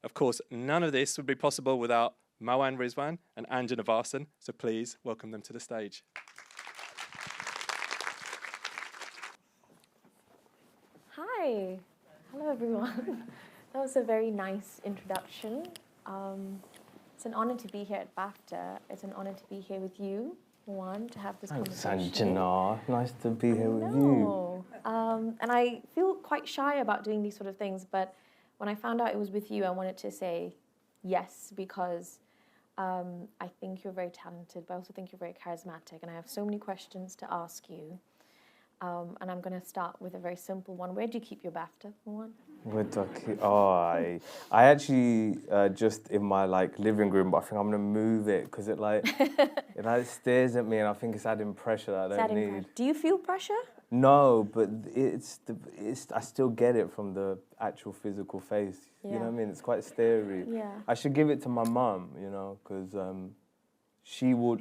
Of course, none of this would be possible without Mawan Rizwan and Anjana Vasan, so please welcome them to the stage. Hi. Hello, everyone. That was a very nice introduction. It's an honor to be here at BAFTA. It's an honor to be here with you, Juan, to have this conversation. Sanjana, nice to be here with you. And I feel quite shy about doing these sort of things, but when I found out it was with you, I wanted to say yes, because I think you're very talented, but I also think you're very charismatic, and I have so many questions to ask you. And I'm going to start with a very simple one. Where do you keep your BAFTA, Juan? I actually just in my living room, but I think I'm gonna move it because it stares at me, and I think it's adding pressure that I don't need. Do you feel pressure? No, but I still get it from the actual physical face. Yeah. You know what I mean? It's quite scary. Yeah. I should give it to my mum, because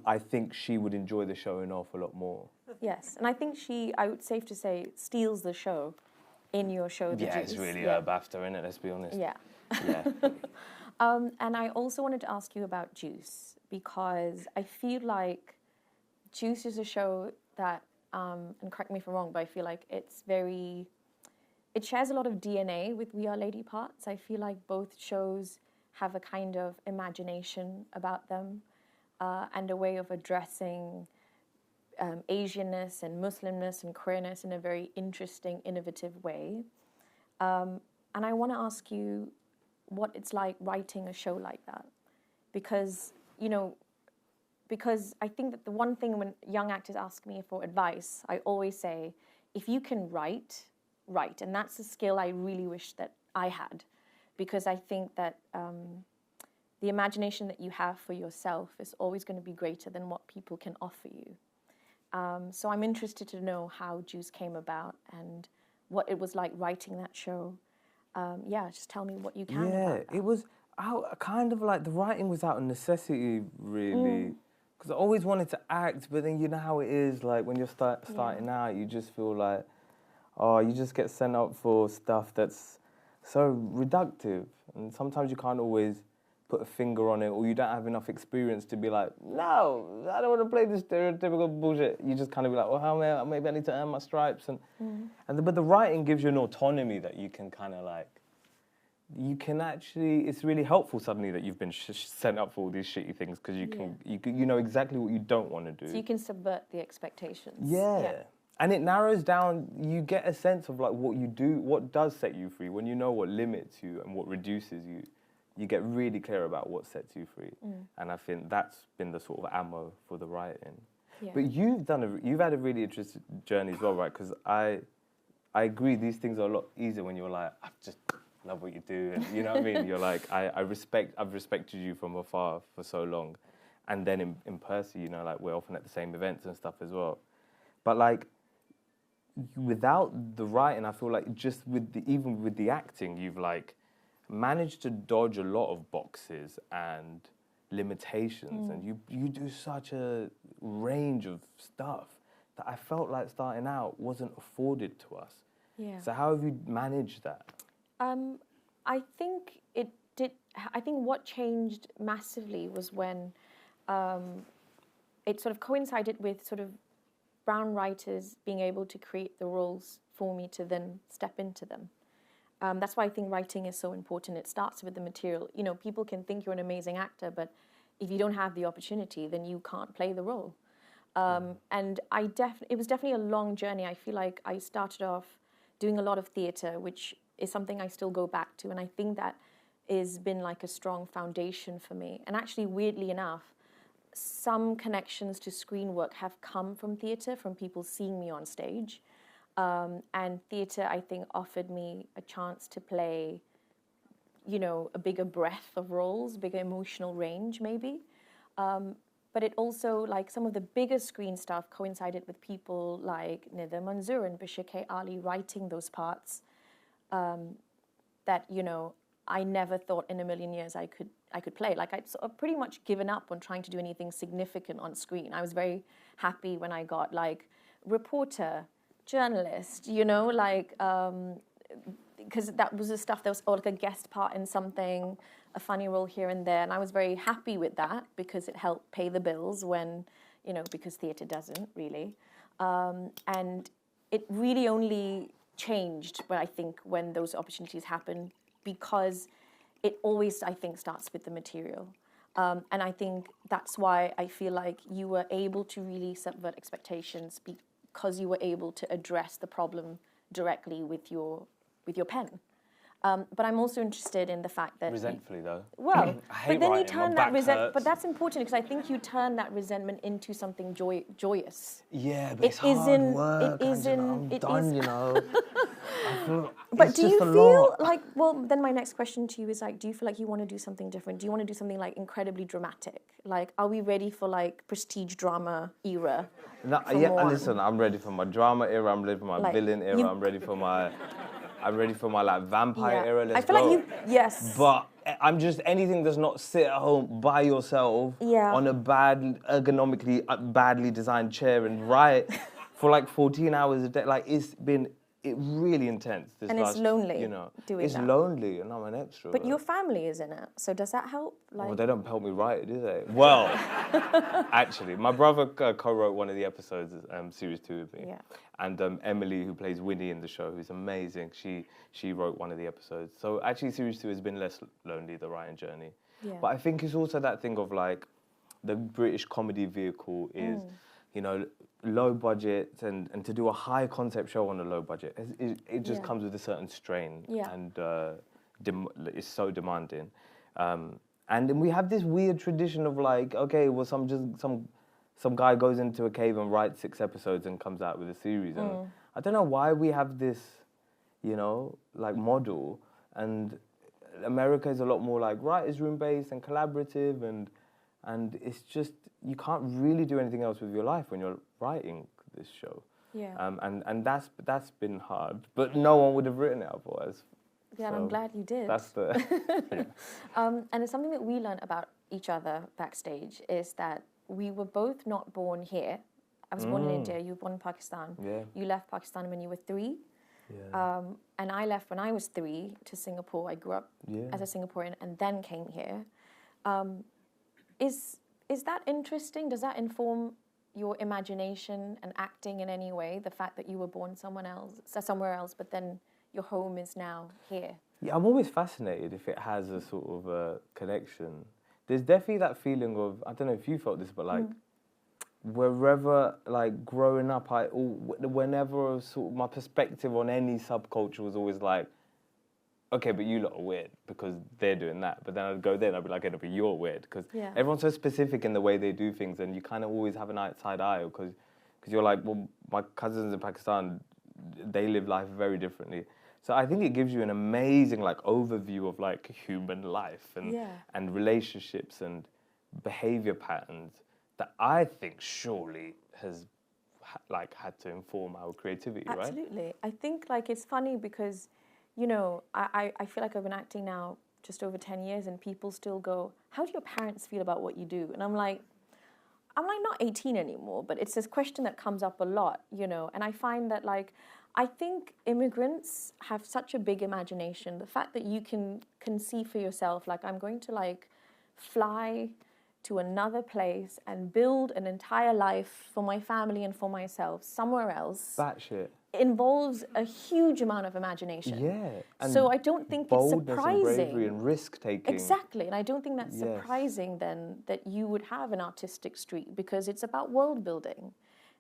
I think she would enjoy the showing off a lot more. Yes, and I think I would safe to say, steals the show. In your show, The Juice. It's really a BAFTA, innit? Let's be honest. Yeah. And I also wanted to ask you about Juice, because I feel like Juice is a show that, and correct me if I'm wrong, but I feel like it shares a lot of DNA with We Are Lady Parts. I feel like both shows have a kind of imagination about them, and a way of addressing Asianness and Muslimness and queerness in a very interesting, innovative way. And I want to ask you what it's like writing a show like that. Because I think that the one thing when young actors ask me for advice, I always say, if you can write. And that's a skill I really wish that I had. Because I think that the imagination that you have for yourself is always going to be greater than what people can offer you. So I'm interested to know how Juice came about and what it was like writing that show. Just tell me what you can about that. It was kind of like the writing was out of necessity, really. Because I always wanted to act, but then you know how it is, like when you're starting out, you just feel like, you just get sent up for stuff that's so reductive. And sometimes you can't always put a finger on it, or you don't have enough experience to be like, no, I don't want to play this stereotypical bullshit. You just kind of be like, well, maybe I need to earn my stripes. But the writing gives you an autonomy that you can kind of it's really helpful suddenly that you've been sent up for all these shitty things, because you know exactly what you don't want to do. So you can subvert the expectations. Yeah. And it narrows down, you get a sense of what you do, what does set you free. When you know what limits you and what reduces you, you get really clear about what sets you free. And I think that's been the sort of ammo for the writing. Yeah. But you've had a really interesting journey as well, right? Because I agree, these things are a lot easier when you're like, I just love what you do. And you know what I mean? You're like, I've respected you from afar for so long. And then in person, we're often at the same events and stuff as well. But without the writing, I feel like even with the acting, you've managed to dodge a lot of boxes and limitations, and you do such a range of stuff that I felt like starting out wasn't afforded to us. Yeah. So how have you managed that? I think it did. I think what changed massively was when it sort of coincided with sort of brown writers being able to create the roles for me to then step into them. That's why I think writing is so important. It starts with the material. People can think you're an amazing actor, but if you don't have the opportunity, then you can't play the role. And it was definitely a long journey. I feel like I started off doing a lot of theatre, which is something I still go back to, and I think that has been a strong foundation for me. And actually, weirdly enough, some connections to screen work have come from theatre, from people seeing me on stage. And theatre, I think, offered me a chance to play, a bigger breadth of roles, bigger emotional range, maybe. But it also, some of the bigger screen stuff coincided with people like Nida Manzoor and Bashir K. Ali writing those parts that, I never thought in a million years I could play. I'd sort of pretty much given up on trying to do anything significant on screen. I was very happy when I got because that was the stuff that was like a guest part in something, a funny role here and there, and I was very happy with that because it helped pay the bills when, because theatre doesn't really, and it really only changed, but I think when those opportunities happen, because it always, I think, starts with the material. And I think that's why I feel like you were able to really subvert expectations because you were able to address the problem directly with your pen. But I'm also interested in the fact that Resentfully, though. well, I hate but then you writing, my turn back that hurts. but that's important because I think you turn that resentment into something joyous. Yeah, but It it's hard isn't- work, it isn't- Angela. I'm it done, is- you know. I feel, But it's do you just a feel lot. like, well, then my next question to you is like, do you feel like you want to do something different? Do you want to do something like incredibly dramatic? Like, are we ready for like prestige drama era? No, for yeah, more? listen, I'm ready for my drama era, I'm ready for my Like, villain era, you- I'm ready for my like vampire era, let's I feel go. like yes. But I'm just anything does not sit at home by yourself Yeah. on a ergonomically badly designed chair and write for like 14 hours a day. Like it's been really intense. This And it's last, lonely doing it's that. lonely, and I'm an extrovert. But your family is in it, so does that help? Like, Well, they don't help me write it, do they? Well, actually, my brother co-wrote one of the episodes, series 2 with me. Yeah. And Emily, who plays Winnie in the show, who's amazing, she wrote one of the episodes. So actually, series 2 has been less lonely, the writing journey. Yeah. But I think it's also that thing of like, the British comedy vehicle is, low budget, and to do a high concept show on a low budget, it just Yeah. comes with a certain strain. Yeah. And it's so demanding. And then we have this weird tradition of like, okay, well, some guy goes into a cave and writes 6 episodes and comes out with a series. And I don't know why we have this, like model. And America is a lot more like writers' room based and collaborative, and it's just you can't really do anything else with your life when you're writing this show. Yeah. And that's been hard, but no one would have written it otherwise. Yeah, and I'm So glad you did. That's the. And it's something that we learned about each other backstage is that we were both not born here. I was born in India, you were born in Pakistan. Yeah. You left Pakistan when you were 3. Yeah. And I left when I was 3 to Singapore. I grew up Yeah. as a Singaporean and then came here. Is that interesting? Does that inform your imagination and acting in any way? The fact that you were born somewhere else, but then your home is now here. Yeah, I'm always fascinated if it has a sort of a connection. There's definitely that feeling of, I don't know if you felt this, but like wherever, like growing up, whenever sort of my perspective on any subculture was always like, okay, but you lot are weird because they're doing that. But then I'd go there and I'd be like, okay, but you're weird because Yeah. everyone's so specific in the way they do things, and you kind of always have an outside eye because you're like, well, my cousins in Pakistan, they live life very differently. So I think it gives you an amazing like overview of like human life and relationships and behavior patterns that I think surely has had to inform our creativity, right? Absolutely. I think like it's funny because, I feel like I've been acting now just over 10 years and people still go, how do your parents feel about what you do? And I'm like not 18 anymore, but it's this question that comes up a lot, and I find that like, I think immigrants have such a big imagination. The fact that you can conceive for yourself, like I'm going to like fly to another place and build an entire life for my family and for myself somewhere else. Batshit. Involves a huge amount of imagination. Yeah. And so I don't think it's boldness surprising. and bravery and risk taking. Exactly, and I don't think that's Yes. surprising then that you would have an artistic streak because it's about world building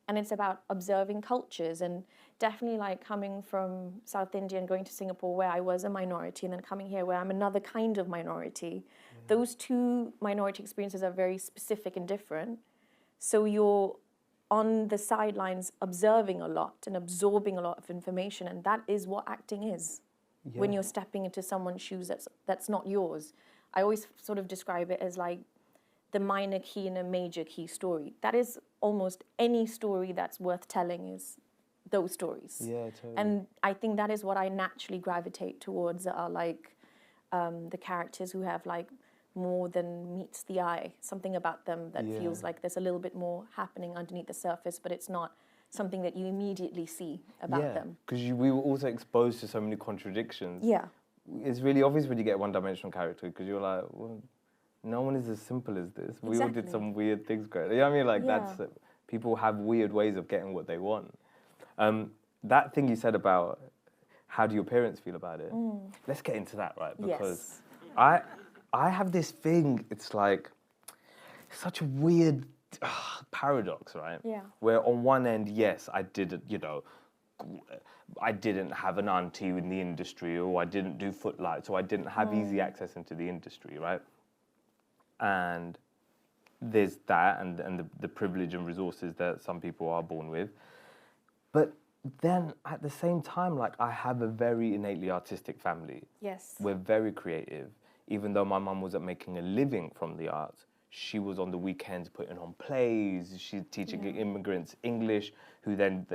and it's about observing cultures and definitely like coming from South India and going to Singapore where I was a minority and then coming here where I'm another kind of minority. Those two minority experiences are very specific and different. So you're on the sidelines observing a lot and absorbing a lot of information, and that is what acting is. When you're stepping into someone's shoes that's not yours. I always sort of describe it as like the minor key in a major key story. That is almost any story that's worth telling is those stories. Yeah, totally. And I think that is what I naturally gravitate towards are like the characters who have like more than meets the eye, something about them that feels like there's a little bit more happening underneath the surface, but it's not something that you immediately see about them. because we were also exposed to so many contradictions. Yeah. It's really obvious when you get a one-dimensional character because you're like, well, no one is as simple as this. We all did Exactly. some weird things growing. You know what I mean? Like Yeah. that's people have weird ways of getting what they want. That thing you said about how do your parents feel about it? Let's get into that, right? Because Yes. I have this thing. It's like such a weird paradox, right? Yeah. Where on one end, yes, I did, I didn't have an auntie in the industry, or I didn't do footlights, or I didn't have easy access into the industry, right? And there's that, and the privilege and resources that some people are born with. But then at the same time, like, I have a very innately artistic family. Yes. We're very creative. Even though my mum wasn't making a living from the arts, she was on the weekends putting on plays. She's teaching immigrants English, who then,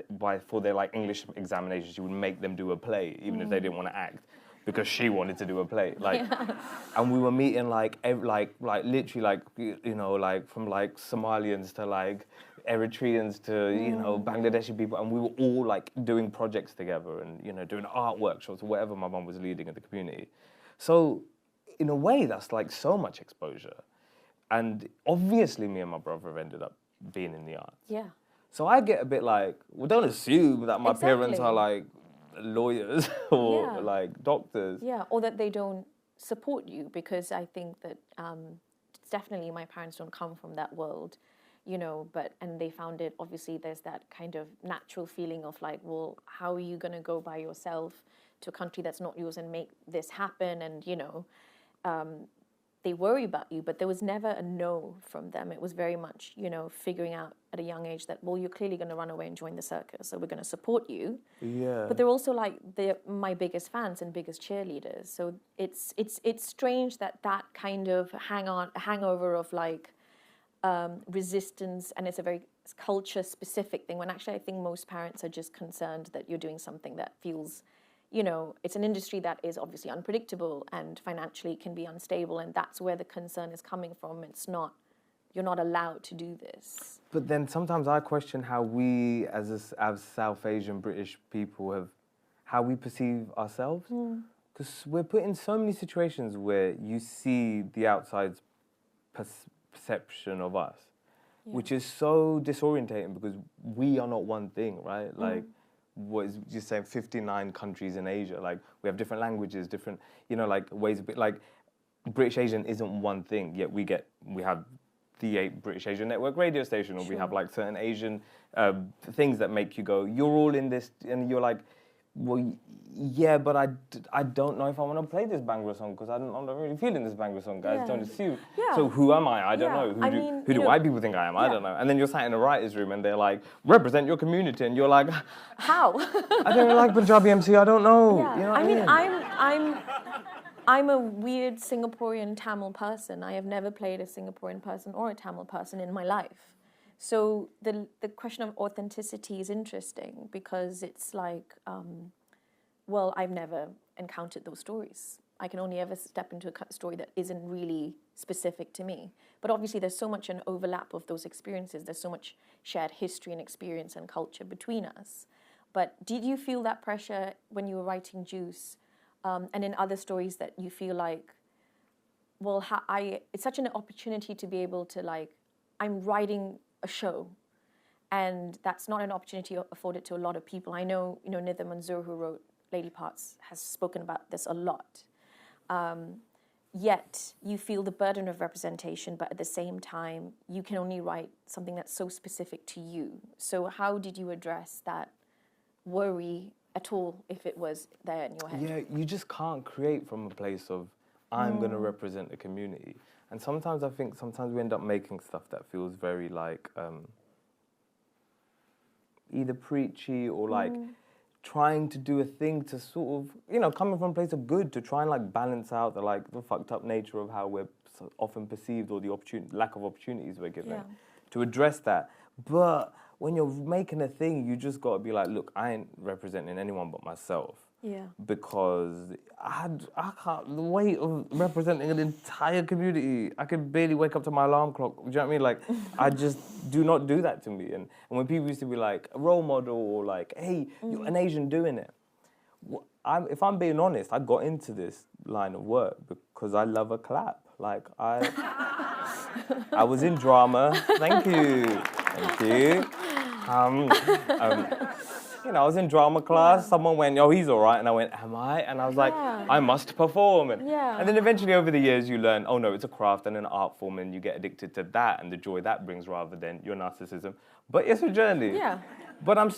for their like English examinations, she would make them do a play, even if they didn't want to act, because she wanted to do a play. Like, and we were meeting like literally like like from like Somalians to like Eritreans to Bangladeshi people, and we were all like doing projects together and doing art workshops or whatever my mum was leading in the community. So in a way, that's like so much exposure. And obviously, me and my brother have ended up being in the arts. Yeah. So I get a bit like, well, don't assume that my parents are like lawyers or like doctors. Yeah, or that they don't support you, because I think that definitely my parents don't come from that world, and they found it, obviously there's that kind of natural feeling of like, well, how are you going to go by yourself to a country that's not yours and make this happen? And, they worry about you, but there was never a no from them. It was very much, figuring out at a young age that, well, you're clearly going to run away and join the circus, so we're going to support you. Yeah. But they're also like my biggest fans and biggest cheerleaders. So it's strange that kind of hangover of like resistance, and it's a very culture specific thing, when actually I think most parents are just concerned that you're doing something that feels, it's an industry that is obviously unpredictable and financially can be unstable, and that's where the concern is coming from. It's not, you're not allowed to do this. But then sometimes I question how we, as South Asian British people, how we perceive ourselves. Because we're put in so many situations where you see the outside perception of us, which is so disorientating, because we are not one thing, right? Like, what is you saying, 59 countries in Asia, like we have different languages, different like ways of like British Asian isn't one thing, yet we have the British Asian Network radio station, or we have like certain Asian things that make you go, you're all in this, and you're like, well, yeah, but I don't know if I want to play this Bhangra song, because I'm not really feeling this Bhangra song, guys. Don't assume. So who am I? I don't know. Who do white people think I am? I don't know. And then you're sat in a writer's room and they're like, represent your community, and you're like, how? I don't like Punjabi MC. I don't know. Yeah. You know what I mean? I'm a weird Singaporean Tamil person. I have never played a Singaporean person or a Tamil person in my life. So the question of authenticity is interesting, because it's like, well, I've never encountered those stories. I can only ever step into a story that isn't really specific to me. But obviously there's so much an overlap of those experiences. There's so much shared history and experience and culture between us. But did you feel that pressure when you were writing Juice, and in other stories, that you feel like, well, it's such an opportunity to be able to like, I'm writing a show, and that's not an opportunity afforded to a lot of people. I know, Nidha Manzoor, who wrote Lady Parts, has spoken about this a lot. Yet you feel the burden of representation, but at the same time, you can only write something that's so specific to you. So how did you address that worry at all, if it was there in your head? Yeah, you just can't create from a place of, I'm going to represent the community. And sometimes I think we end up making stuff that feels very like either preachy or like trying to do a thing to sort of, coming from a place of good, to try and like balance out the fucked up nature of how we're often perceived, or the lack of opportunities we're given, to address that. But when you're making a thing, you just got to be like, look, I ain't representing anyone but myself. Yeah. because I can't, the weight of representing an entire community, I could barely wake up to my alarm clock. Do you know what I mean? Like, I just do not do that to me. And when people used to be like, a role model, or like, hey, you're an Asian doing it. If I'm being honest, I got into this line of work because I love a clap. Like, I was in drama. Thank you. Thank you. You know, I was in drama class. Someone went, "Oh, he's all right," and I went, "Am I?" And I was like, "I must perform." And then eventually, over the years, you learn, oh no, it's a craft and an art form, and you get addicted to that and the joy that brings, rather than your narcissism. But it's a journey. Yeah. But I'm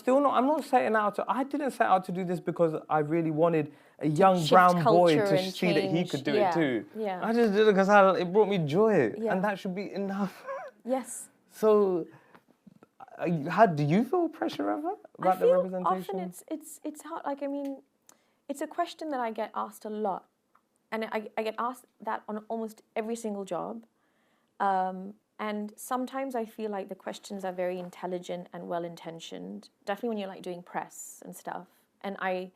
not setting out to. I didn't set out to do this because I really wanted a young shift brown boy culture to and see that he change. could do Yeah. it too. Yeah. I just did it because it brought me joy, Yeah. and that should be enough. Yes. So, how do you feel pressure ever about the representation? Often it's hard. Like, I mean, it's a question that I get asked a lot, and I get asked that on almost every single job. And sometimes I feel like the questions are very intelligent and well-intentioned, definitely when you're like doing press and stuff. And I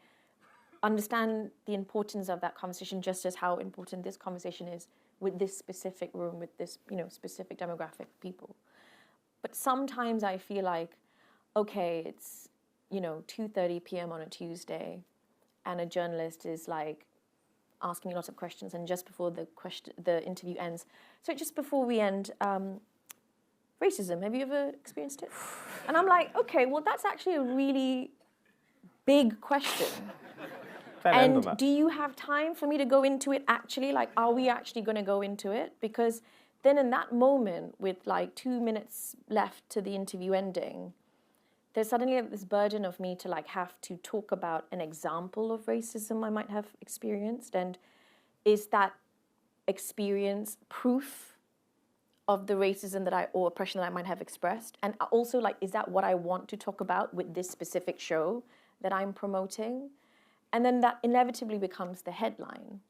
understand the importance of that conversation, just as how important this conversation is with this specific room, with this, you know, specific demographic of people. But sometimes I feel like, okay, it's, you know, 2:30 p.m. on a Tuesday, and a journalist is like asking me lots of questions, and just before the interview ends, so just before we end, racism, have you ever experienced it? And I'm like, okay, well, that's actually a really big question. And do you have time for me to go into it actually? Like, are we actually going to go into it? Because then in that moment, with like 2 minutes left to the interview ending, there's suddenly this burden of me to like have to talk about an example of racism I might have experienced. And is that experience proof of the racism or oppression that I might have expressed? And also, like, is that what I want to talk about with this specific show that I'm promoting? And then that inevitably becomes the headline.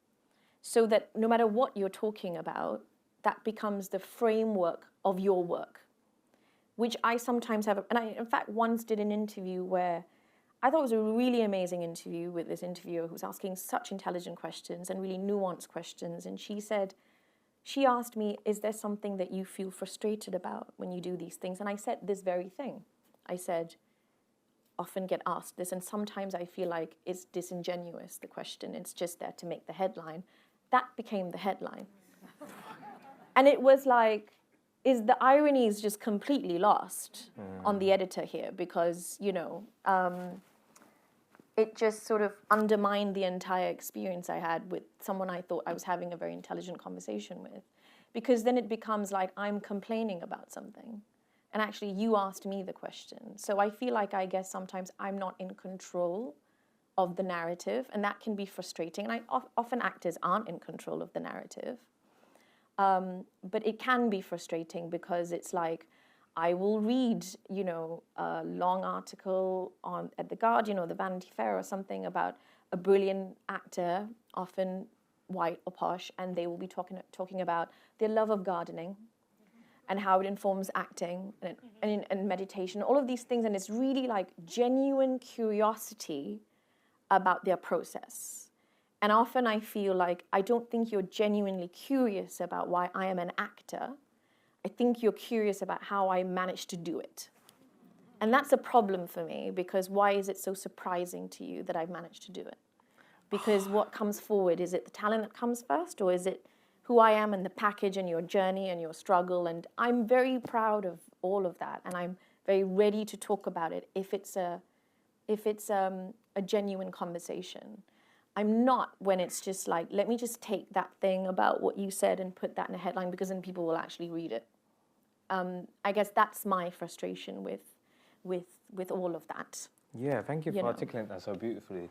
So that no matter what you're talking about, that becomes the framework of your work, which I sometimes have. And I, in fact, once did an interview where I thought it was a really amazing interview with this interviewer who was asking such intelligent questions and really nuanced questions. And she asked me, is there something that you feel frustrated about when you do these things? And I said this very thing. I said, often get asked this, and sometimes I feel like it's disingenuous, the question. It's just there to make the headline. That became the headline. And it was like, the irony is just completely lost on the editor here, because, you know, it just sort of undermined the entire experience I had with someone I thought I was having a very intelligent conversation with. Because then it becomes like I'm complaining about something. And actually, you asked me the question. So I feel like, I guess, sometimes I'm not in control of the narrative, and that can be frustrating. And often actors aren't in control of the narrative. But it can be frustrating because it's like, I will read, you know, a long article at The Guardian or the Vanity Fair or something about a brilliant actor, often white or posh, and they will be talking about their love of gardening and how it informs acting and meditation, all of these things. And it's really like genuine curiosity about their process. And often I feel like, I don't think you're genuinely curious about why I am an actor. I think you're curious about how I managed to do it. And that's a problem for me, because why is it so surprising to you that I've managed to do it? Because what comes forward, is it the talent that comes first, or is it who I am and the package and your journey and your struggle? And I'm very proud of all of that, and I'm very ready to talk about it if it's a genuine conversation. I'm not when it's just like, let me just take that thing about what you said and put that in a headline, because then people will actually read it. I guess that's my frustration with all of that. Yeah, thank you for articulating that so beautifully.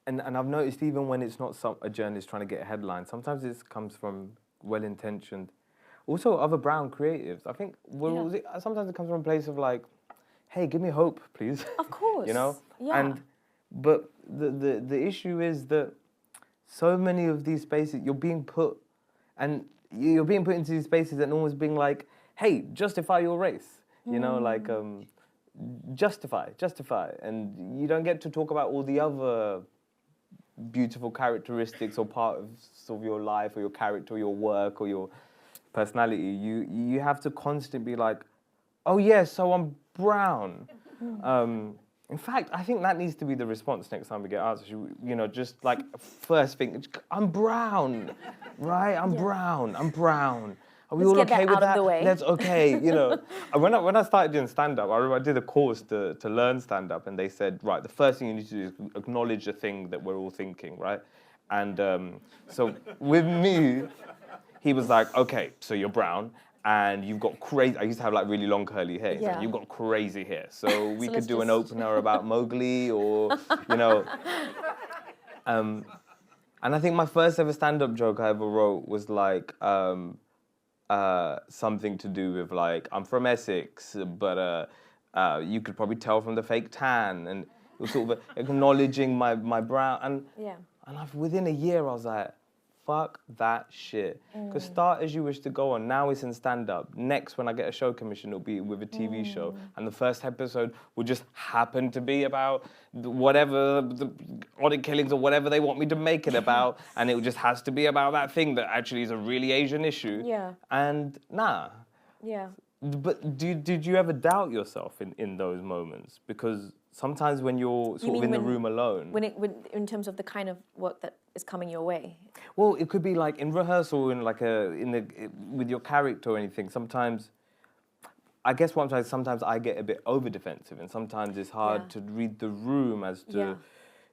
And I've noticed, even when it's not a journalist trying to get a headline, sometimes it comes from well-intentioned, also other brown creatives. I think sometimes it comes from a place of like, hey, give me hope, please. Of course. You know? Yeah. But the issue is that so many of these spaces, you're being put into these spaces and almost being like, hey, justify your race. You know, like, justify, and you don't get to talk about all the other beautiful characteristics or parts of your life or your character or your work or your personality. You have to constantly be like, oh yeah, so I'm brown. In fact, I think that needs to be the response next time we get asked. You know, just like first thing, I'm brown, right? I'm brown. Are we Let's all get okay that with out that? of the way. That's okay. You know, when I started doing stand-up, I remember I did a course to learn stand-up, and they said, right, the first thing you need to do is acknowledge the thing that we're all thinking, right? And so with me, he was like, okay, so you're brown and you've got crazy. I used to have like really long curly hair. He's like, Yeah. you've got crazy hair. So we could let's do an just- opener about Mowgli or, you know. And I think my first ever stand-up joke I ever wrote was like something to do with like, I'm from Essex, but you could probably tell from the fake tan. And it was sort of acknowledging my brown. And within a year, I was like, fuck that shit. Because start as you wish to go on. Now it's in stand-up. Next, when I get a show commission, it'll be with a TV show. And the first episode will just happen to be about whatever, the Odd Killings or whatever they want me to make it about. And it just has to be about that thing that actually is a really Asian issue. Yeah. And nah. Yeah. But did you ever doubt yourself in those moments? Because sometimes when you're sort of in the room alone. When in terms of the kind of work that is coming your way. Well, it could be like in rehearsal, with your character or anything. Sometimes, I guess what I'm saying, sometimes I get a bit over defensive, and sometimes it's hard to read the room as to,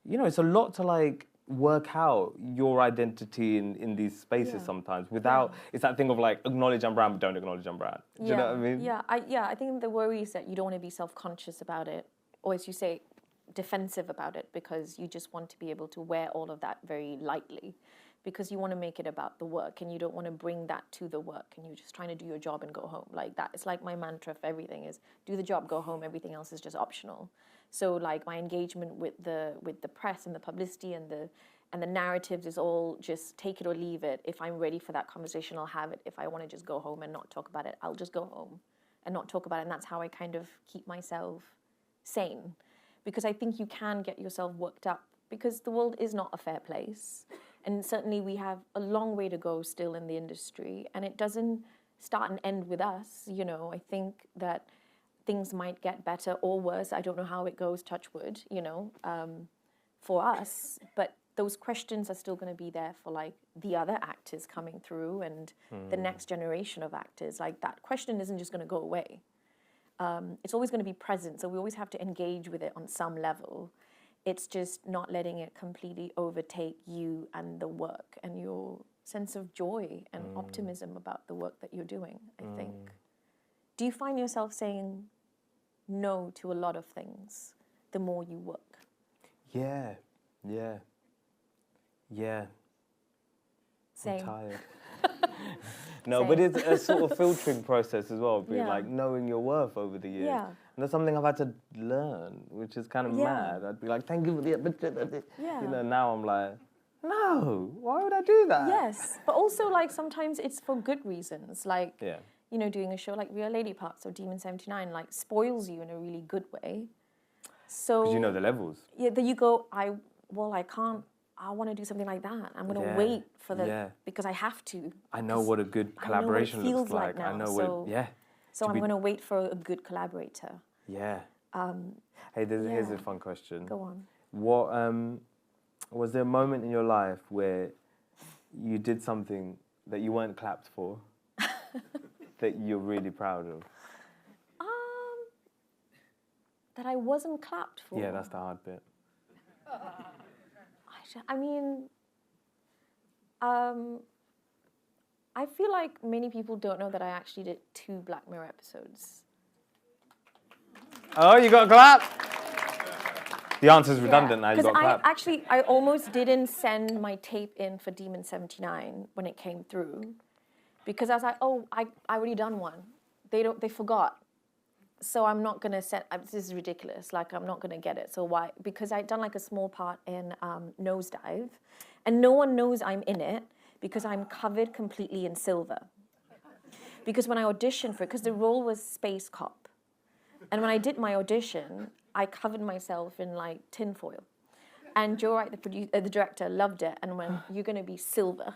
you know, it's a lot to like work out your identity in these spaces sometimes without. It's that thing of like acknowledge I'm brown, but don't acknowledge I'm brown. Do you know what I mean? Yeah, I think the worry is that you don't want to be self-conscious about it, or as you say, defensive about it, because you just want to be able to wear all of that very lightly, because you want to make it about the work and you don't want to bring that to the work, and you're just trying to do your job and go home. Like that, it's like my mantra for everything is do the job, go home, everything else is just optional. So like my engagement with the press and the publicity and the narratives is all just take it or leave it. If I'm ready for that conversation, I'll have it. If I want to just go home and not talk about it, I'll just go home and not talk about it. And that's how I kind of keep myself sane, because I think you can get yourself worked up, because the world is not a fair place. And certainly we have a long way to go still in the industry, and it doesn't start and end with us. You know, I think that things might get better or worse. I don't know how it goes, touch wood, you know, for us. But those questions are still going to be there for like the other actors coming through and the next generation of actors. Like that question isn't just going to go away. It's always going to be present. So we always have to engage with it on some level. It's just not letting it completely overtake you and the work and your sense of joy and optimism about the work that you're doing, I think. Do you find yourself saying no to a lot of things the more you work? Yeah. Same. I'm tired. No, Same. but it's a sort of filtering process as well, being Yeah. like knowing your worth over the years. Yeah. And that's something I've had to learn, which is kind of Yeah. mad. I'd be like, thank you for the... Yeah. You know, now I'm like, no, why would I do that? Yes, but also like sometimes it's for good reasons. Like, Yeah. you know, doing a show like Real Lady Parts or Demon 79 like spoils you in a really good way. So Because you know the levels. yeah, then you go, I want to do something like that. I'm going to Yeah. wait for Yeah. because I have to. I know what a good I know what it collaboration feels looks like. like I now, know so- what... Yeah. So To I'm be- going to wait for a good collaborator. Yeah. Hey, here's a fun question. Go on. What was there a moment in your life where you did something that you weren't clapped for that you're really proud of? That I wasn't clapped for. Yeah, that's the hard bit. I mean, I feel like many people don't know that I actually did 2 Black Mirror episodes. Oh, you got clapped? The answer's redundant now. You got clapped. Because I almost didn't send my tape in for Demon 79 when it came through, because I was like, oh, I already done one. They forgot. So I'm not gonna this is ridiculous. Like I'm not gonna get it. So why? Because I'd done like a small part in Nosedive, and no one knows I'm in it because I'm covered completely in silver. Because when I auditioned for it, because the role was space cop, And when I did my audition, I covered myself in like tinfoil. And Joe Wright, the director, loved it and went, "You're going to be silver."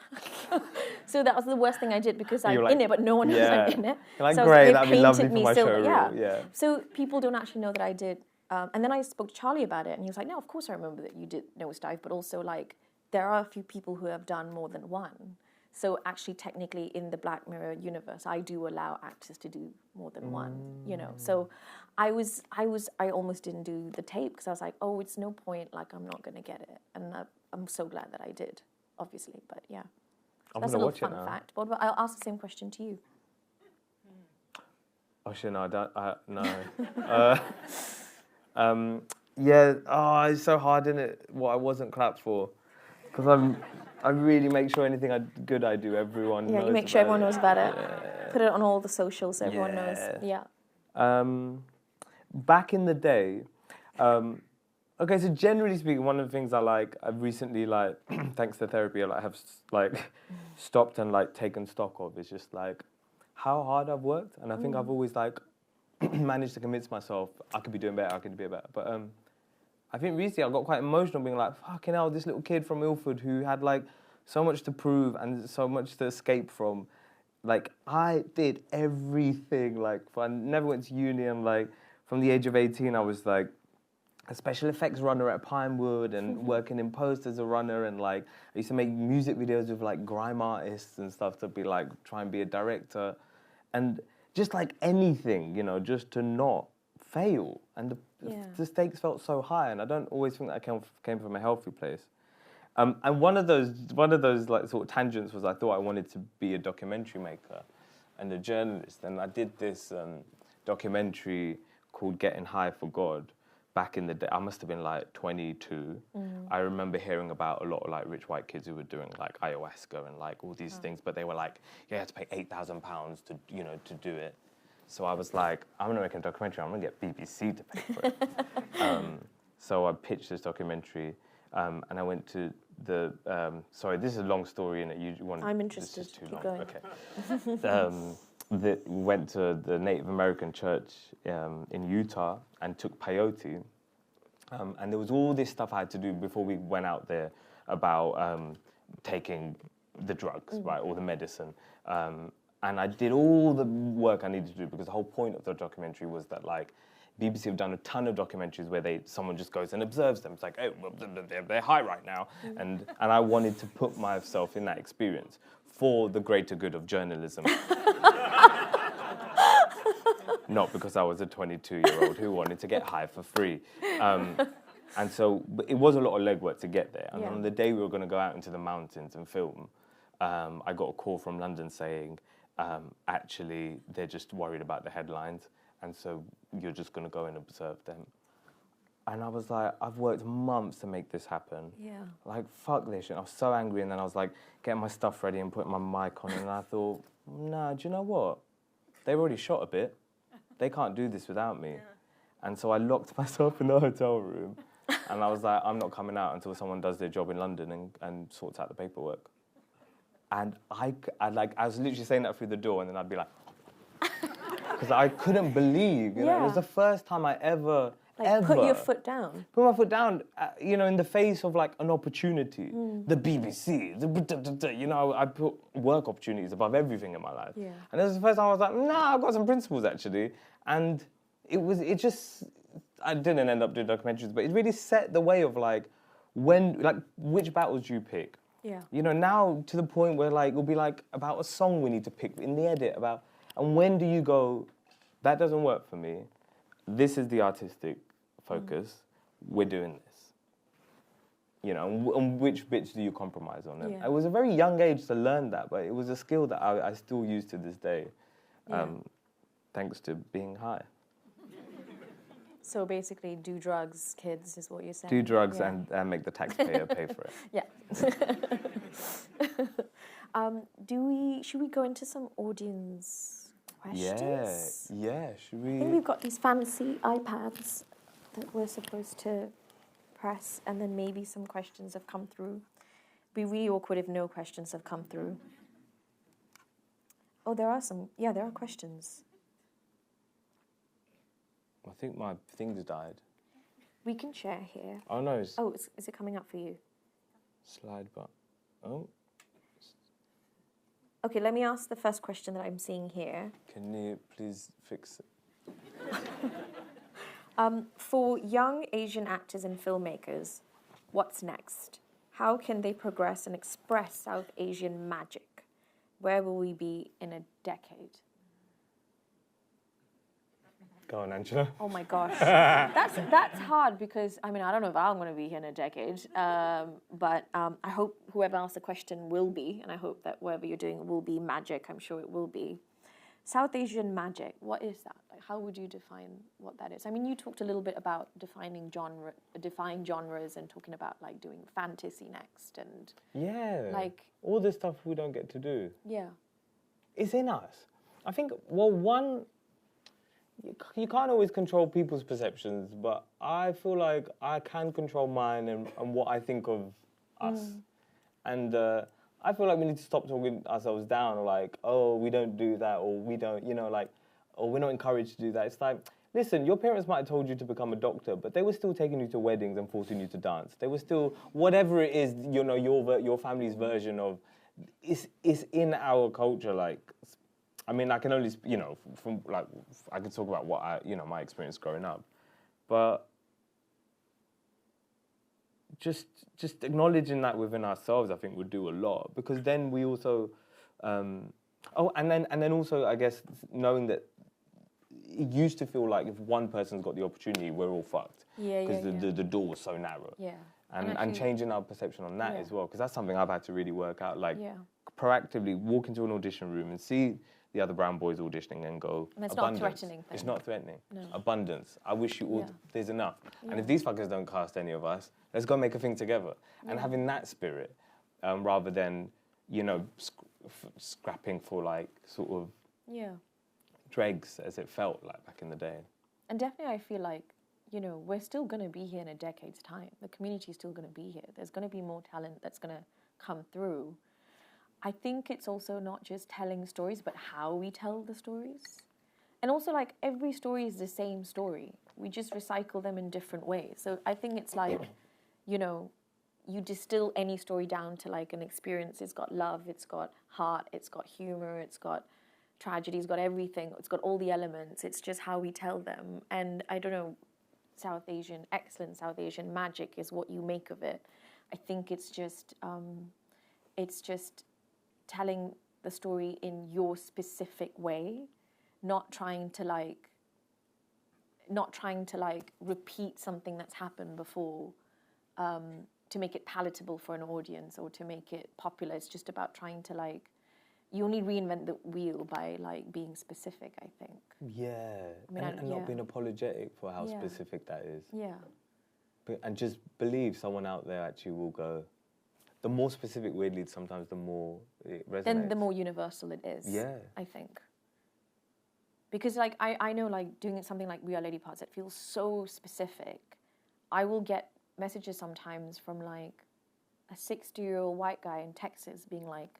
So that was the worst thing I did because I'm You're like, in it, but no one knows I'm in it. You're like, so great, they that'd be painted lovely for me my silver. showreel. Yeah. So people don't actually know that I did. And then I spoke to Charlie about it, and he was like, "No, of course I remember that you did Nosedive, but also like there are a few people who have done more than one. So actually, technically, in the Black Mirror universe, I do allow actors to do more than one. You know, so I almost didn't do the tape because I was like, oh, it's no point. Like I'm not going to get it, and I'm so glad that I did, obviously. But yeah, so that's a little fun fact. But I'll ask the same question to you. Oh shit, no, no. Yeah, it's so hard, isn't it? What I wasn't clapped for, because I really make sure anything good I do, everyone knows. Yeah, you make sure everyone knows about it. Yeah. Put it on all the socials so everyone knows. Yeah. Back in the day, okay, so generally speaking, one of the things I've recently thanks to therapy, have stopped and taken stock of is just how hard I've worked, and I think I've always managed to convince myself I could be doing better, I could be better. But I think recently I got quite emotional, being like, fucking hell, this little kid from Ilford who had so much to prove and so much to escape from. I did everything. I never went to uni, and from the age of 18, I was a special effects runner at Pinewood and working in post as a runner, and I used to make music videos with grime artists and stuff to be try and be a director, and just anything, just to not fail. And the stakes felt so high, and I don't always think that I came from a healthy place. And one of those sort of tangents was I thought I wanted to be a documentary maker and a journalist, and I did this documentary called Getting High for God. Back in the day, I must have been 22. I remember hearing about a lot of rich white kids who were doing ayahuasca and all these things, but they were you had to pay £8,000 to do it. So I was I'm gonna make a documentary. I'm gonna get BBC to pay for it. So I pitched this documentary, and I went to the. Sorry, this is a long story, and you want. I'm interested. This is too Keep long. going. Okay. Went to the Native American church in Utah and took peyote. And there was all this stuff I had to do before we went out there about taking the drugs, right, or the medicine. And I did all the work I needed to do because the whole point of the documentary was that BBC have done a ton of documentaries where someone just goes and observes them. It's oh, they're high right now. And I wanted to put myself in that experience for the greater good of journalism. Not because I was a 22-year-old who wanted to get high for free. And so but it was a lot of legwork to get there. And on the day we were going to go out into the mountains and film, I got a call from London saying, actually, they're just worried about the headlines, and so you're just going to go and observe them. And I was I've worked months to make this happen. Yeah. Fuck this shit. I was so angry, and then I was getting my stuff ready and putting my mic on, and I thought, nah, do you know what? They've already shot a bit. They can't do this without me. And so I locked myself in the hotel room, and I was I'm not coming out until someone does their job in London and sorts out the paperwork. And I was literally saying that through the door, and then I'd be because I couldn't believe, you know, it was the first time I ever put your foot down. Put my foot down, in the face of an opportunity. The BBC, I put work opportunities above everything in my life. Yeah. And this was the first time I was nah, I've got some principles actually. And I didn't end up doing documentaries, but it really set the way of which battles do you pick? Yeah. Now to the point where it'll be about a song we need to pick in the edit and when do you go, that doesn't work for me. This is the artistic focus. We're doing this. And which bits do you compromise on? And it was a very young age to learn that, but it was a skill that I still use to this day, thanks to being high. So basically, do drugs, kids, is what you're saying. Do drugs and make the taxpayer pay for it. Yeah. Should we go into some audience questions? Yeah. Should we? I think we've got these fancy iPads that we're supposed to press, and then maybe some questions have come through. It'd be really awkward if no questions have come through. Oh, there are some. Yeah, there are questions. I think my thing's died. We can share here. Oh no, it's Oh, is it coming up for you? slide but oh, Okay, let me ask the first question that I'm seeing here. can you please fix it? For young Asian actors and filmmakers, what's next? How can they progress and express South Asian magic? Where will we be in a decade? Go on, Angela. Oh my gosh, that's hard because I don't know if I'm going to be here in a decade, but I hope whoever asked the question will be, and I hope that whatever you're doing will be magic. I'm sure it will be. South Asian magic. What is that? Like, how would you define what that is? I mean, you talked a little bit about defining genres, and talking about like doing fantasy next, and Yeah. like all the stuff we don't get to do. yeah, It's in us. I think, well, one, you can't always control people's perceptions, but I feel like I can control mine and what I think of us. And I feel like we need to stop talking ourselves down, or like, oh, we don't do that, or we don't, like, or we're not encouraged to do that. It's like, listen, your parents might have told you to become a doctor, but they were still taking you to weddings and forcing you to dance. They were still, whatever it is, your family's version of, is in our culture, like, I mean, I can only, from like, I can talk about what my experience growing up, but just acknowledging that within ourselves, I think would do a lot, because then we also, and then also, I guess, knowing that it used to feel like if one person's got the opportunity, we're all fucked, because the door was so narrow. yeah, And changing our perception on that as well, because that's something I've had to really work out, like proactively walk into an audition room and see the other brown boys auditioning and go, and it's abundance. not threatening. Thing. It's not threatening. No. Abundance. I wish you all, there's enough. Yeah. And if these fuckers don't cast any of us, let's go make a thing together. And having that spirit, rather than, scrapping for like sort of dregs, as it felt like back in the day. And definitely I feel like, we're still going to be here in a decade's time. The community's still going to be here. There's going to be more talent that's going to come through. I think it's also not just telling stories, but how we tell the stories. And also, like, every story is the same story. We just recycle them in different ways. So I think it's like, you distill any story down to, like, an experience. It's got love, it's got heart, it's got humor, it's got tragedy, it's got everything. It's got all the elements. It's just how we tell them. And I don't know, excellent South Asian magic is what you make of it. I think it's just telling the story in your specific way, not trying to repeat something that's happened before to make it palatable for an audience or to make it popular. It's just about trying to you only reinvent the wheel by being specific, I think. Yeah, and not being apologetic for how specific that is. Yeah. And just believe someone out there actually will go. The more specific we lead, sometimes the more it resonates. Then the more universal it is. Yeah. I think. Because I know doing something like We Are Lady Parts, it feels so specific. I will get messages sometimes from a 60-year-old white guy in Texas being like,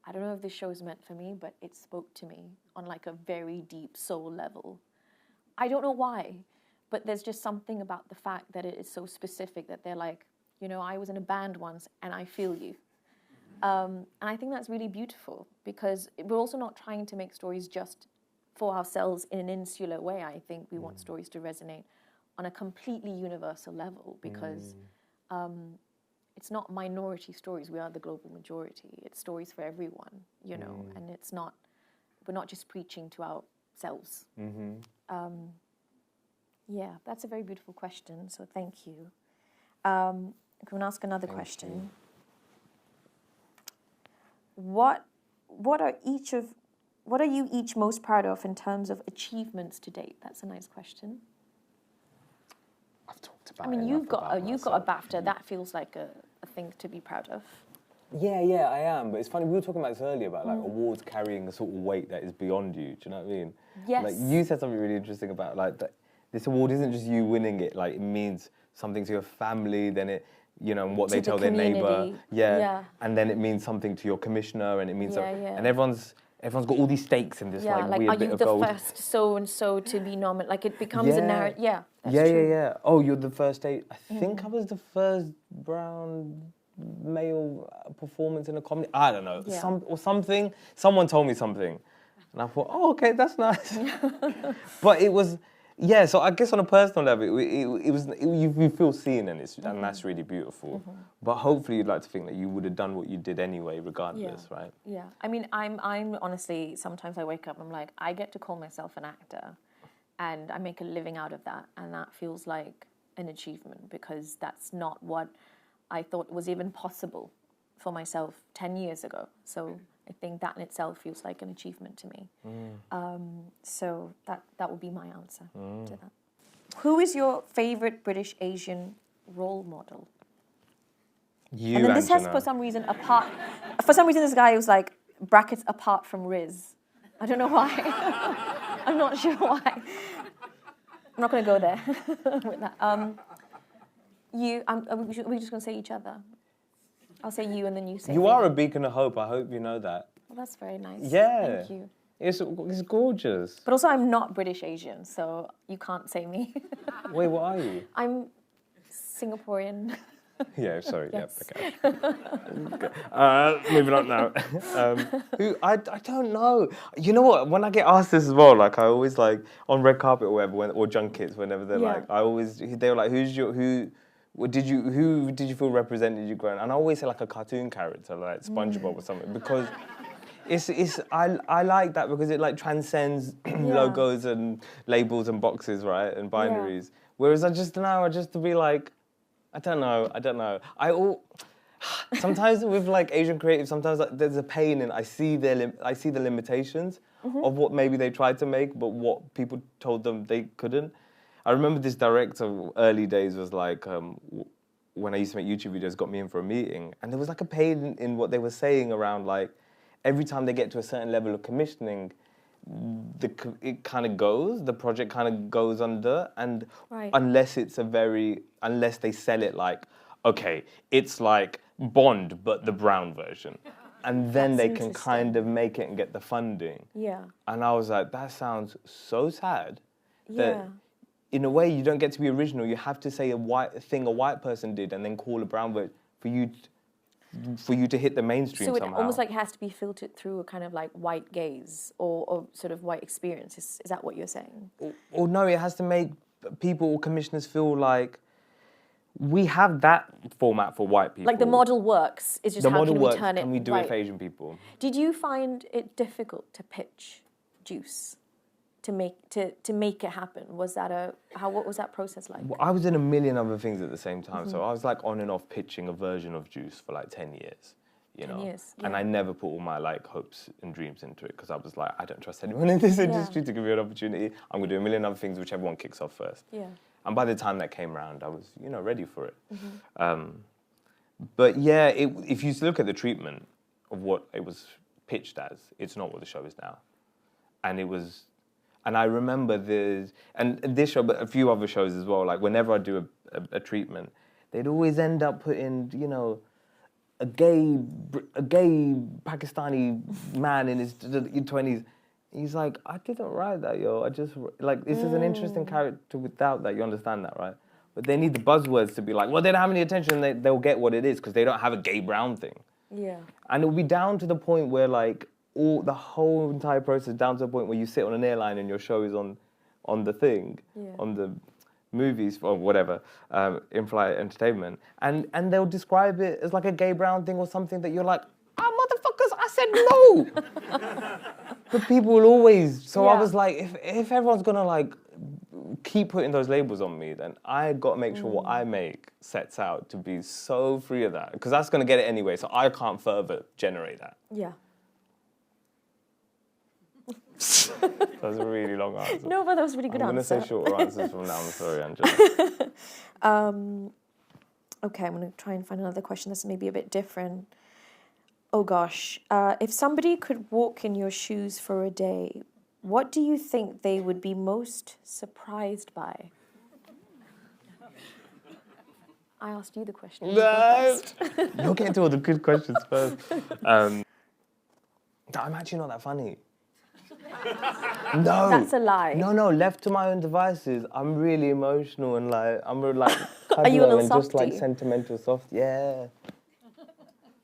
I don't know if this show is meant for me, but it spoke to me on a very deep soul level. I don't know why, but there's just something about the fact that it is so specific that they're like, I was in a band once and I feel you. And I think that's really beautiful, because we're also not trying to make stories just for ourselves in an insular way. I think we want stories to resonate on a completely universal level, because it's not minority stories. We are the global majority. It's stories for everyone, and we're not just preaching to ourselves. Yeah, that's a very beautiful question, so thank you. Can I ask another question? What are you each most proud of in terms of achievements to date? That's a nice question. I've talked about. You've got a BAFTA. That feels like a thing to be proud of. Yeah, I am. But it's funny, we were talking about this earlier about awards carrying a sort of weight that is beyond you. Do you know what I mean? Yes. You said something really interesting about that. This award isn't just you winning it. It means something to your family. Then it, and what they tell their neighbour. Yeah. And then it means something to your commissioner, and it means and everyone's got all these stakes in this like like weird are bit you of the gold. first so and so to be nominated? Like it becomes a narrative. Yeah, that's yeah, true. yeah. Oh, you're the first I think I was the first brown male performance in a comedy. I don't know, Yeah. something. Someone told me something, and I thought, oh, okay, that's nice. But it was, yeah. So I guess on a personal level, you feel seen, and that's really beautiful. But hopefully, you'd like to think that you would have done what you did anyway, regardless, right? Yeah, I mean, I'm honestly, sometimes I wake up and I'm like, I get to call myself an actor and I make a living out of that. And that feels like an achievement because that's not what I thought was even possible for myself 10 years ago. So I think that in itself feels like an achievement to me. So that would be my answer to that. Who is your favorite British Asian role model? You, And then this has, Anjana. for some reason, this guy was like, brackets apart from Riz. I don't know why. I'm not sure why. I'm not going to go there with that. We're just going to say each other. I'll say you and then you say You me. are a beacon of hope. I hope you know that. Well, that's very nice. Yeah. Thank you. It's gorgeous. But also, I'm not British Asian, so you can't say me. Wait, what are you? I'm Singaporean. Yeah, sorry. Yes. Yep, okay. Moving on now. Who I don't know. You know what? When I get asked this as well, like I always like on red carpet or whatever, or junkets, whenever they're Yeah. like, they were like, who did you feel represented you growing? And I always say like a cartoon character, like SpongeBob or something, because I like that because it like transcends logos and labels and boxes, right, and binaries. Whereas I just to be like. I don't know. Sometimes with like Asian creatives, sometimes like, there's a pain in I see the limitations of what maybe they tried to make, but what people told them they couldn't. I remember this director early days was like when I used to make YouTube videos, got me in for a meeting, and there was like a pain in what they were saying around like every time they get to a certain level of commissioning. The project kind of goes under, and unless they sell it like, okay, it's like Bond but the brown version, and then they can kind of make it and get the funding. Yeah. And I was like, that sounds so sad. That in a way you don't get to be original. You have to say a white person did, and then call a brown version for you to hit the mainstream so it somehow. almost like has to be filtered through a kind of like white gaze or sort of white experience. Is that what you're saying? Or no, it has to make people or commissioners feel like we have that format for white people. Like the model works. It's just the how model can works. we turn it Can we do it for Asian people? Did you find it difficult to pitch Juice? To make it happen, what was that process like? Well, I was in a million other things at the same time, so I was like on and off pitching a version of Juice for like 10 years, you know. 10 years, And I never put all my like hopes and dreams into it because I was like, I don't trust anyone in this industry to give me an opportunity. I'm gonna do a million other things, whichever one kicks off first. Yeah. And by the time that came around, I was, ready for it. But yeah, if you look at the treatment of what it was pitched as, it's not what the show is now, And I remember this show, but a few other shows as well. Like whenever I do a treatment, they'd always end up putting, a gay Pakistani man in his 20s. He's like, I didn't write that, yo. This is an interesting character without that. You understand that, right? But they need the buzzwords to be like, well, they don't have any attention. They'll get what it is because they don't have a gay brown thing. Yeah. And it'll be down to the point where like. The whole entire process down to the point where you sit on an airline and your show is on the thing, on the movies or whatever, in-flight entertainment, and they'll describe it as like a gay brown thing or something that you're like, motherfuckers, I said no. But people will always. So I was like, if everyone's gonna like keep putting those labels on me, then I got to make sure what I make sets out to be so free of that, because that's gonna get it anyway. So I can't further generate that. Yeah. That was a really long answer. No, but that was a really good answer. I'm going to say shorter answers from now. I'm sorry, Angela. Okay, I'm going to try and find another question that's maybe a bit different. Oh gosh. If somebody could walk in your shoes for a day, what do you think they would be most surprised by? I asked you the question. No. You're getting to all the good questions first. I'm actually not that funny. No. That's a lie. No, left to my own devices, I'm really emotional and like, I'm like Are you a cuddler little and just like softie? sentimental soft. Yeah.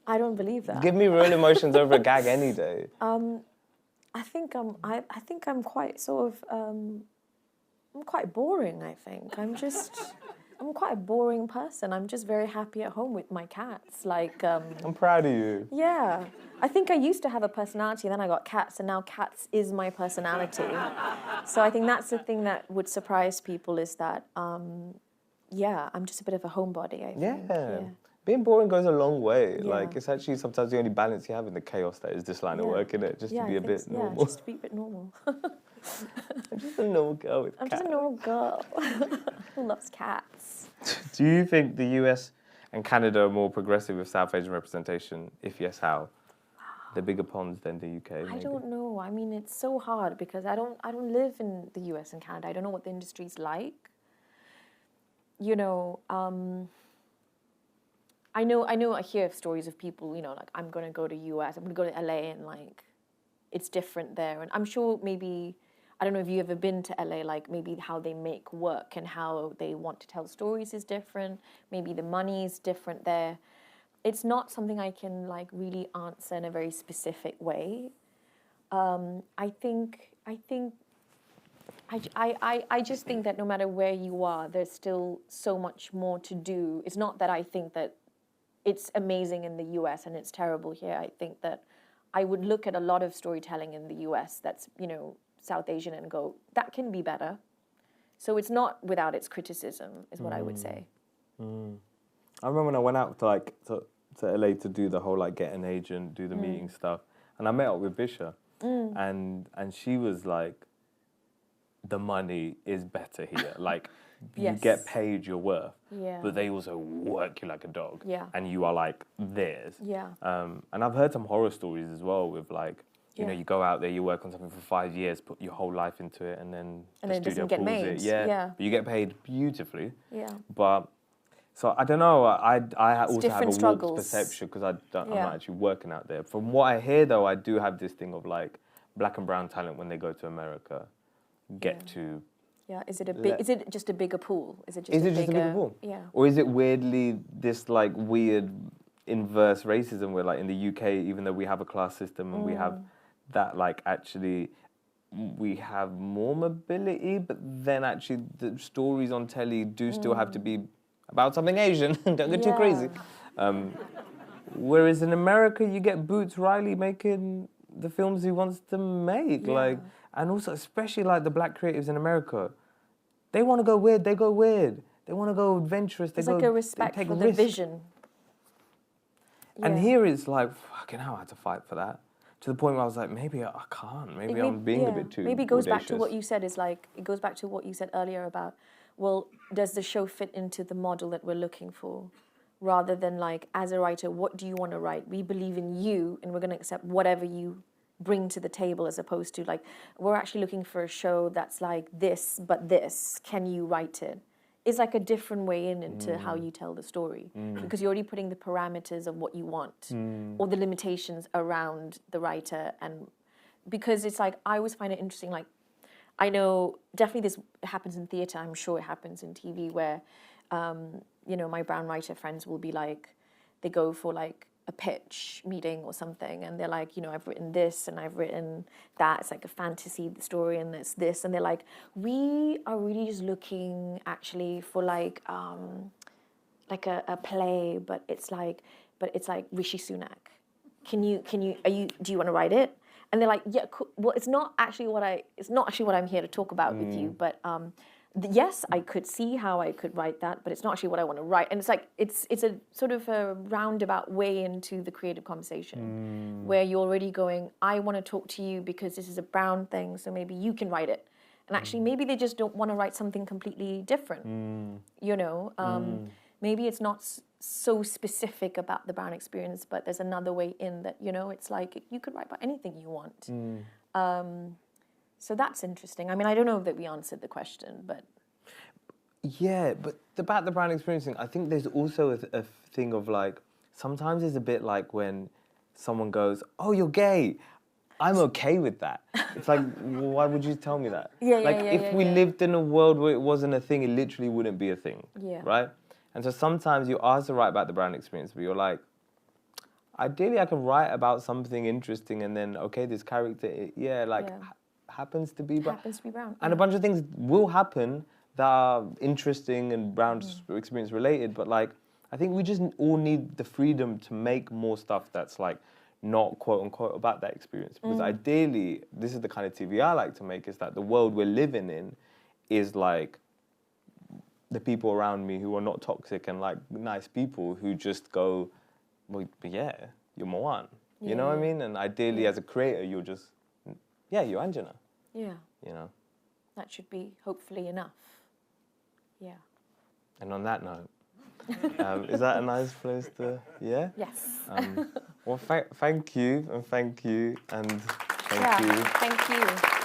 I don't believe that. Give me real emotions over a gag any day. I think I'm quite sort of I'm quite boring. I think I'm quite a boring person. I'm just very happy at home with my cats. Like I'm proud of you. yeah, I think I used to have a personality, then I got cats, and now cats is my personality. So I think that's the thing that would surprise people is that yeah, I'm just a bit of a homebody. I think. Yeah. Being boring goes a long way. Yeah. Like, it's actually sometimes the only balance you have in the chaos that is this line of Yeah. work, innit? Just to I be a think bit so. normal. Yeah, just to be a bit normal. I'm just a normal girl with I'm cats. just a normal girl who loves cats. Do you think the US and Canada are more progressive with South Asian representation? If yes, how? They're bigger ponds than the UK, I maybe? don't know. I mean, it's so hard because I don't live in the US and Canada. I don't know what the industry's like. You know, I hear of stories of people, you know, like I'm going to go to US, I'm going to go to LA and like it's different there. And I'm sure maybe, I don't know if you've ever been to LA, like maybe how they make work and how they want to tell stories is different. Maybe the money is different there. It's not something I can like really answer in a very specific way. I just think that no matter where you are, there's still so much more to do. It's not that I think that it's amazing in the US and it's terrible here. I think that I would look at a lot of storytelling in the US that's, you know, South Asian and go, that can be better. So it's not without its criticism, is what I would say. I remember when I went out to LA to do the whole like get an agent, do the meeting stuff, and I met up with Bisha, and she was like, the money is better here. Like, you Yes. get paid your worth, Yeah. but they also work you like a dog, Yeah. and you are like theirs. Yeah. And I've heard some horror stories as well with like, you know, Yeah. you go out there, you work on something for 5 years, put your whole life into it, and then And the then it studio doesn't get pulls made. it. Yeah, Yeah. But you get paid beautifully. Yeah. But so I don't know. I also have a different warped struggles. perception because I'm Yeah. not actually working out there. From what I hear, though, I do have this thing of like black and brown talent when they go to America get to. Yeah. Is it just a bigger pool? Is it just Is a it just a bigger pool? Yeah. Or is it weirdly this like weird inverse racism where like in the UK, even though we have a class system and we have that like actually we have more mobility, but then actually the stories on telly do still have to be about something Asian. Don't get too crazy. Whereas in America, you get Boots Riley making the films he wants to make. Yeah. Like, and also, especially like the black creatives in America, they want to go weird, they go weird. They want to go adventurous, they It's go like a respect they take for the risks. vision. And Yeah. here it's like, fucking hell, I had to fight for that. To the point where I was like, maybe I can't. Maybe I'm being a bit too Maybe it goes back to audacious. what you said. Is like it goes back to what you said earlier about, well, does the show fit into the model that we're looking for, rather than like as a writer, what do you want to write? We believe in you, and we're going to accept whatever you bring to the table, as opposed to like we're actually looking for a show that's like this, but this. Can you write it? It's like a different way into how you tell the story, because you're already putting the parameters of what you want or the limitations around the writer. And because it's like, I always find it interesting, like I know definitely this happens in theatre, I'm sure it happens in TV, where you know, my brown writer friends will be like, they go for like a pitch meeting or something, and they're like, you know, I've written this and I've written that, it's like a fantasy story, and it's this, and they're like, we are really just looking actually for like a play, but it's like Rishi Sunak. Do you want to write it? And they're like, yeah, cool. Well, it's not actually what I'm here to talk about with you, but yes, I could see how I could write that, but it's not actually what I want to write. And it's like it's a sort of a roundabout way into the creative conversation, where you're already going, I want to talk to you because this is a brown thing, so maybe you can write it. And actually, maybe they just don't want to write something completely different. You know, maybe it's not so specific about the brown experience, but there's another way in that, you know, it's like you could write about anything you want. So that's interesting. I mean, I don't know that we answered the question, but... Yeah, but about the brown experience thing, I think there's also a thing of like, sometimes it's a bit like when someone goes, oh, you're gay. I'm okay with that. It's like, why would you tell me that? Yeah, like, if we lived in a world where it wasn't a thing, it literally wouldn't be a thing. Yeah. Right? And so sometimes you ask to write about the brand experience, but you're like, ideally I can write about something interesting and then, okay, this character, happens to be brown. Happens to be brown. And a bunch of things will happen that are interesting and brown experience related, but like, I think we just all need the freedom to make more stuff that's like, not quote unquote about that experience. Because ideally, this is the kind of TV I like to make, is that the world we're living in is like the people around me who are not toxic and like nice people who just go, well, yeah, you're Moan. You know what I mean? And ideally, as a creator, you're just, you're Anjana. Yeah. You know? That should be hopefully enough. Yeah. And on that note, is that a nice place to, yeah? Yes. Well, thank you, and thank you, and thank you. Thank you.